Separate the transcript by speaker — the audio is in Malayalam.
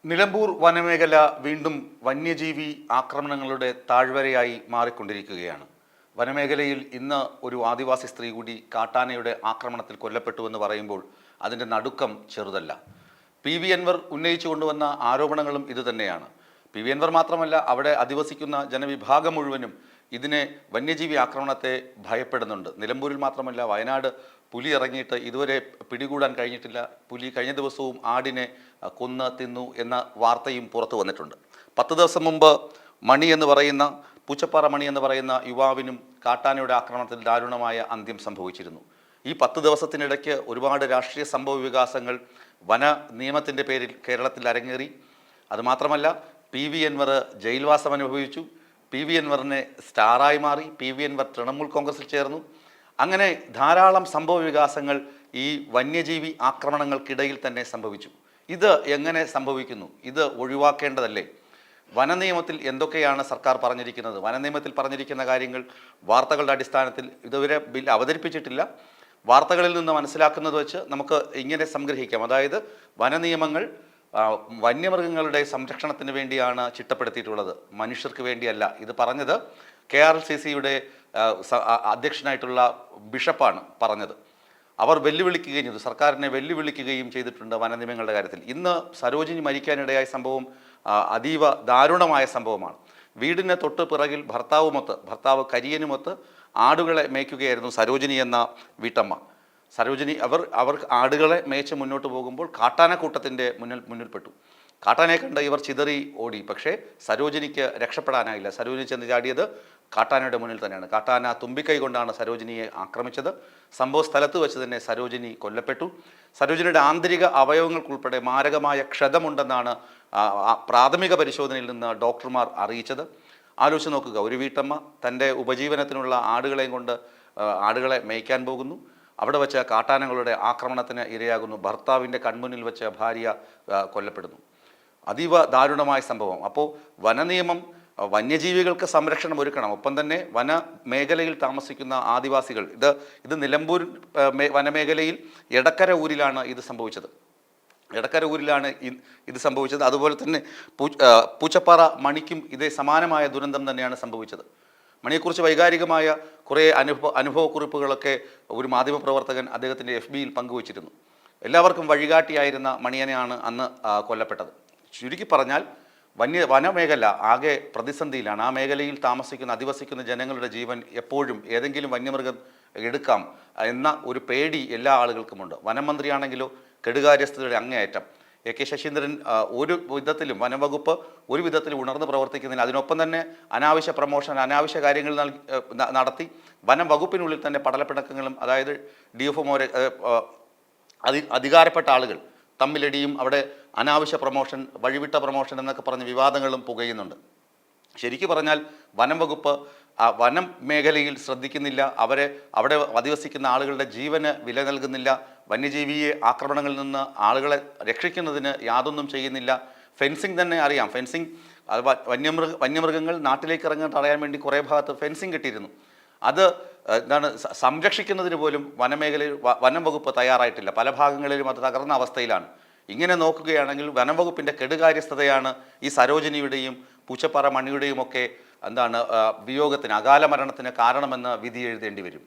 Speaker 1: നിലമ്പൂർ വനമേഖല വീണ്ടും വന്യജീവി ആക്രമണങ്ങളുടെ താഴ്വരയായി മാറിക്കൊണ്ടിരിക്കുകയാണ്. വനമേഖലയിൽ ഇന്ന് ഒരു ആദിവാസി സ്ത്രീ കൂടി കാട്ടാനയുടെ ആക്രമണത്തിൽ കൊല്ലപ്പെട്ടുവെന്ന് പറയുമ്പോൾ അതിൻ്റെ നടുക്കം ചെറുതല്ല. PV അൻവർ ഉന്നയിച്ചു കൊണ്ടുവന്ന ആരോപണങ്ങളും ഇതുതന്നെയാണ്. PV അൻവർ മാത്രമല്ല, അവിടെ അധിവസിക്കുന്ന ജനവിഭാഗം മുഴുവനും ഇതിനെ വന്യജീവി ആക്രമണത്തെ ഭയപ്പെടുന്നുണ്ട്. നിലമ്പൂരിൽ മാത്രമല്ല, വയനാട് പുലി ഇറങ്ങിയിട്ട് ഇതുവരെ പിടികൂടാൻ കഴിഞ്ഞിട്ടില്ല. പുലി കഴിഞ്ഞ ദിവസവും ആടിനെ കൊന്ന് തിന്നു എന്ന വാർത്തയും പുറത്തു വന്നിട്ടുണ്ട്. 10 ദിവസം മുമ്പ് മണി എന്ന് പറയുന്ന പൂച്ചപ്പാറ മണി എന്ന് പറയുന്ന യുവാവിനും കാട്ടാനയുടെ ആക്രമണത്തിൽ ദാരുണമായ അന്ത്യം സംഭവിച്ചിരുന്നു. ഈ 10 ദിവസത്തിനിടയ്ക്ക് ഒരുപാട് രാഷ്ട്രീയ സംഭവ വികാസങ്ങൾ വന നിയമത്തിൻ്റെ പേരിൽ കേരളത്തിൽ അരങ്ങേറി. അതുമാത്രമല്ല, PV അൻവർ ജയിൽവാസം അനുഭവിച്ചു. PV അൻവറിനെ സ്റ്റാറായി മാറി. PV അൻവർ തൃണമൂൽ കോൺഗ്രസിൽ ചേർന്നു. അങ്ങനെ ധാരാളം സംഭവ വികാസങ്ങൾ ഈ വന്യജീവി ആക്രമണങ്ങൾക്കിടയിൽ തന്നെ സംഭവിച്ചു. ഇത് എങ്ങനെ സംഭവിക്കുന്നു? ഇത് ഒഴിവാക്കേണ്ടതല്ലേ? വനനിയമത്തിൽ എന്തൊക്കെയാണ് സർക്കാർ പറഞ്ഞിരിക്കുന്നത്? വനനിയമത്തിൽ പറഞ്ഞിരിക്കുന്ന കാര്യങ്ങൾ വാർത്തകളുടെ അടിസ്ഥാനത്തിൽ ഇതുവരെ ബിൽ അവതരിപ്പിച്ചിട്ടില്ല. വാർത്തകളിൽ നിന്ന് മനസ്സിലാക്കുന്നത് വെച്ച് നമുക്ക് ഇങ്ങനെ സംഗ്രഹിക്കാം. അതായത് വനനിയമങ്ങൾ വന്യമൃഗങ്ങളുടെ സംരക്ഷണത്തിന് വേണ്ടിയാണ് ചിട്ടപ്പെടുത്തിയിട്ടുള്ളത്, മനുഷ്യർക്ക് വേണ്ടിയല്ല. ഇത് പറഞ്ഞത് KRCCയുടെ അധ്യക്ഷനായിട്ടുള്ള ബിഷപ്പാണ് പറഞ്ഞത്. അവർ വെല്ലുവിളിക്കുകയും ചെയ്തു, സർക്കാരിനെ വെല്ലുവിളിക്കുകയും ചെയ്തിട്ടുണ്ട് വനനിയമങ്ങളുടെ കാര്യത്തിൽ. ഇന്ന് സരോജിനി മരിക്കാനിടയായ സംഭവം അതീവ ദാരുണമായ സംഭവമാണ്. വീടിന് തൊട്ട് പിറകിൽ ഭർത്താവ് കരിയനുമൊത്ത് ആടുകളെ മേയ്ക്കുകയായിരുന്നു സരോജിനി എന്ന വീട്ടമ്മ. സരോജിനി അവർ ആടുകളെ മേച്ച് മുന്നോട്ട് പോകുമ്പോൾ കാട്ടാനക്കൂട്ടത്തിൻ്റെ മുന്നിൽപ്പെട്ടു. കാട്ടാനയെ കണ്ട് ഇവർ ചിതറി ഓടി. പക്ഷേ സരോജിനിക്ക് രക്ഷപ്പെടാനായില്ല. സരോജിനി ചെന്ന് ചാടിയത് കാട്ടാനയുടെ മുന്നിൽ തന്നെയാണ്. കാട്ടാന തുമ്പിക്കൈ കൊണ്ടാണ് സരോജിനിയെ ആക്രമിച്ചത്. സംഭവ സ്ഥലത്ത് വെച്ച് തന്നെ സരോജിനി കൊല്ലപ്പെട്ടു. സരോജിനിയുടെ ആന്തരിക അവയവങ്ങൾക്കുൾപ്പെടെ മാരകമായ ക്ഷതമുണ്ടെന്നാണ് പ്രാഥമിക പരിശോധനയിൽ നിന്ന് ഡോക്ടർമാർ അറിയിച്ചത്. ആലോചിച്ച് നോക്കുക, ഒരു വീട്ടമ്മ തൻ്റെ ഉപജീവനത്തിനുള്ള ആടുകളെയും കൊണ്ട് ആടുകളെ മേയ്ക്കാൻ പോകുന്നു. അവിടെ വെച്ച് കാട്ടാനകളുടെ ആക്രമണത്തിന് ഇരയാകുന്നു. ഭർത്താവിൻ്റെ കൺമുന്നിൽ വെച്ച് ഭാര്യ കൊല്ലപ്പെടുന്നു. അതീവ ദാരുണമായ സംഭവം. അപ്പോൾ വനനിയമം വന്യജീവികൾക്ക് സംരക്ഷണം ഒരുക്കണം. ഒപ്പം തന്നെ വനമേഖലയിൽ താമസിക്കുന്ന ആദിവാസികൾ, ഇത് നിലമ്പൂർ വനമേഖലയിൽ എടക്കര ഊരിലാണ് ഇത് സംഭവിച്ചത്. അതുപോലെ തന്നെ പൂച്ചപ്പാറ മണിക്കും ഇതേ സമാനമായ ദുരന്തം തന്നെയാണ് സംഭവിച്ചത്. മണിയെക്കുറിച്ച് വൈകാരികമായ കുറേ അനുഭവക്കുറിപ്പുകളൊക്കെ ഒരു മാധ്യമപ്രവർത്തകൻ അദ്ദേഹത്തിൻ്റെ FBയിൽ പങ്കുവച്ചിരുന്നു. എല്ലാവർക്കും വഴികാട്ടിയായിരുന്ന മണിയനെയാണ് അന്ന് കൊല്ലപ്പെട്ടത്. ചുരുക്കി പറഞ്ഞാൽ വനമേഖല ആകെ പ്രതിസന്ധിയിലാണ്. ആ മേഖലയിൽ അധിവസിക്കുന്ന ജനങ്ങളുടെ ജീവൻ എപ്പോഴും ഏതെങ്കിലും വന്യമൃഗം എടുക്കാം എന്ന ഒരു പേടി എല്ലാ ആളുകൾക്കുമുണ്ട്. വനം മന്ത്രിയാണെങ്കിലോ കെടുകാര്യസ്ഥതയുടെ അങ്ങേയറ്റം. AK ശശീന്ദ്രൻ ഒരു വിധത്തിലും വനംവകുപ്പ് ഒരു വിധത്തിലും ഉണർന്ന് പ്രവർത്തിക്കുന്നില്ല. അതിനൊപ്പം തന്നെ അനാവശ്യ പ്രമോഷൻ, അനാവശ്യ കാര്യങ്ങൾ നടത്തി വനം വകുപ്പിനുള്ളിൽ തന്നെ പടലപ്പിണക്കങ്ങളും, അതായത് DFOമാരെ അധികാരപ്പെട്ട ആളുകൾ തമ്മിലടിയും, അവിടെ അനാവശ്യ പ്രമോഷൻ, വഴിവിട്ട പ്രമോഷൻ എന്നൊക്കെ പറഞ്ഞ് വിവാദങ്ങളും പുകയുന്നുണ്ട്. ശരിക്കും പറഞ്ഞാൽ വനം വകുപ്പ് വനം മേഖലയിൽ ശ്രദ്ധിക്കുന്നില്ല. അവിടെ അധിവസിക്കുന്ന ആളുകളുടെ ജീവന് വില നൽകുന്നില്ല. വന്യജീവിയെ ആക്രമണങ്ങളിൽ നിന്ന് ആളുകളെ രക്ഷിക്കുന്നതിന് യാതൊന്നും ചെയ്യുന്നില്ല. ഫെൻസിങ് തന്നെ അറിയാം. ഫെൻസിങ് വന്യമൃഗങ്ങൾ നാട്ടിലേക്ക് ഇറങ്ങാൻ തടയാൻ വേണ്ടി കുറേ ഭാഗത്ത് ഫെൻസിങ് കിട്ടിയിരുന്നു. അത് സംരക്ഷിക്കുന്നതിന് പോലും വനം വകുപ്പ് തയ്യാറായിട്ടില്ല. പല ഭാഗങ്ങളിലും അത് തകർന്ന അവസ്ഥയിലാണ്. ഇങ്ങനെ നോക്കുകയാണെങ്കിൽ വനം വകുപ്പിൻ്റെ കെടുകാര്യസ്ഥതയാണ് ഈ സരോജിനിയുടെയും പൂച്ചപ്പാറ മണിയുടെയും ഒക്കെ വിയോഗത്തിന്, അകാല മരണത്തിന് കാരണമെന്ന് വിധി എഴുതേണ്ടി വരും.